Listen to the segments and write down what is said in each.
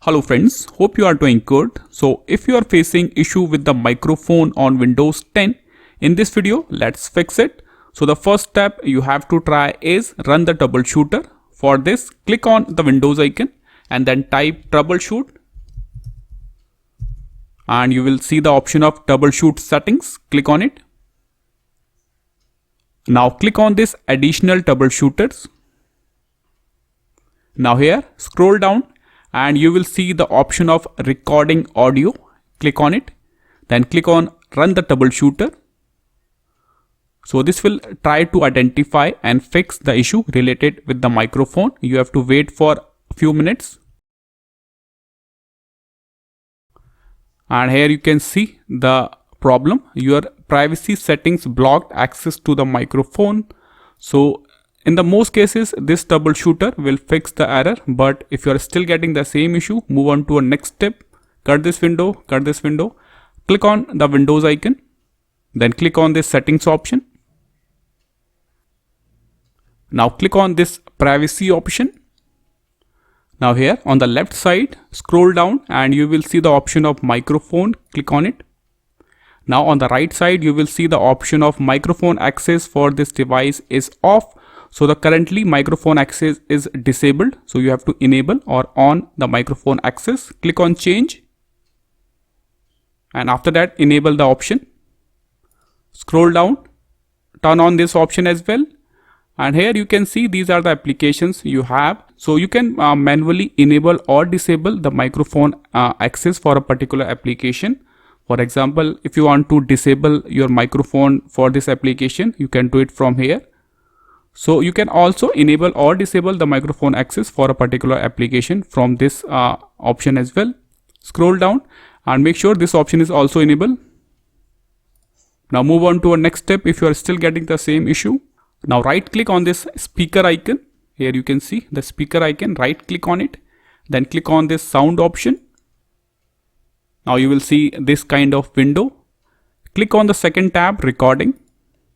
Hello friends, hope you are doing good. So if you are facing issue with the microphone on Windows 10, in this video let's fix it. So the first step you have to try is run the troubleshooter. For this, click on the Windows icon and then type troubleshoot. And you will see the option of troubleshoot settings. Click on it. Now click on this additional troubleshooters. Now here scroll down and you will see the option of recording audio. Click on it. Then click on run the troubleshooter. So this will try to identify and fix the issue related with the microphone. You have to wait for a few minutes. And here you can see the problem. Your privacy settings blocked access to the microphone. So in the most cases, this troubleshooter will fix the error, but if you are still getting the same issue, move on to a next step. Cut this window, click on the Windows icon, then click on this settings option. Now click on this privacy option. Now here on the left side, scroll down and you will see the option of microphone. Click on it. Now on the right side, you will see the option of microphone access for this device is off. So the currently microphone access is disabled. So you have to enable or on the microphone access. Click on change. And after that, enable the option. Scroll down, turn on this option as well. And here you can see these are the applications you have. So you can manually enable or disable the microphone access for a particular application. For example, if you want to disable your microphone for this application, you can do it from here. So you can also enable or disable the microphone access for a particular application from this option as well. Scroll down and make sure this option is also enabled. Now move on to a next step if you are still getting the same issue. Now right click on this speaker icon. Here you can see the speaker icon, right click on it. Then click on this sound option. Now you will see this kind of window. Click on the second tab, recording.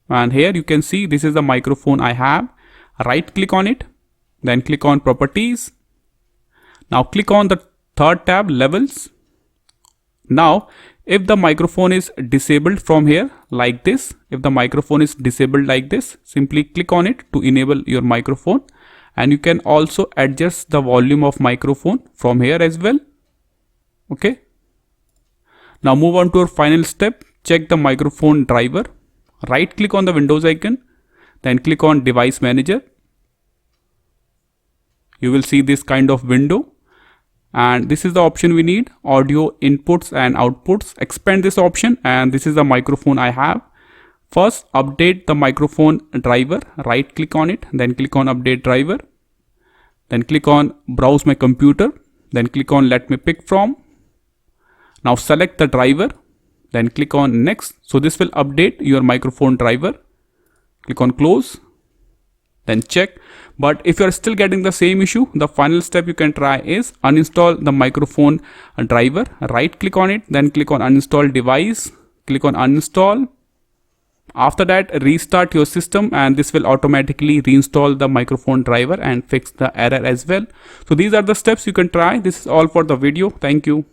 And here you can see this is the microphone I have. Right click on it, then click on properties. Now click on the third tab, levels. Now if the microphone is disabled from here like this, if the microphone is disabled like this, simply click on it to enable your microphone. And you can also adjust the volume of microphone from here as well. Okay. Now move on to our final step, check the microphone driver. Right click on the Windows icon, then click on Device Manager. You will see this kind of window. And this is the option we need, audio inputs and outputs. Expand this option and this is the microphone I have. First, update the microphone driver. Right click on it, then click on Update Driver. Then click on Browse My Computer. Then click on Let Me Pick From. Now select the driver. Then click on next. So this will update your microphone driver. Click on close. Then check. But if you are still getting the same issue, the final step you can try is uninstall the microphone driver. Right click on it. Then click on uninstall device. Click on uninstall. After that, restart your system and this will automatically reinstall the microphone driver and fix the error as well. So these are the steps you can try. This is all for the video. Thank you.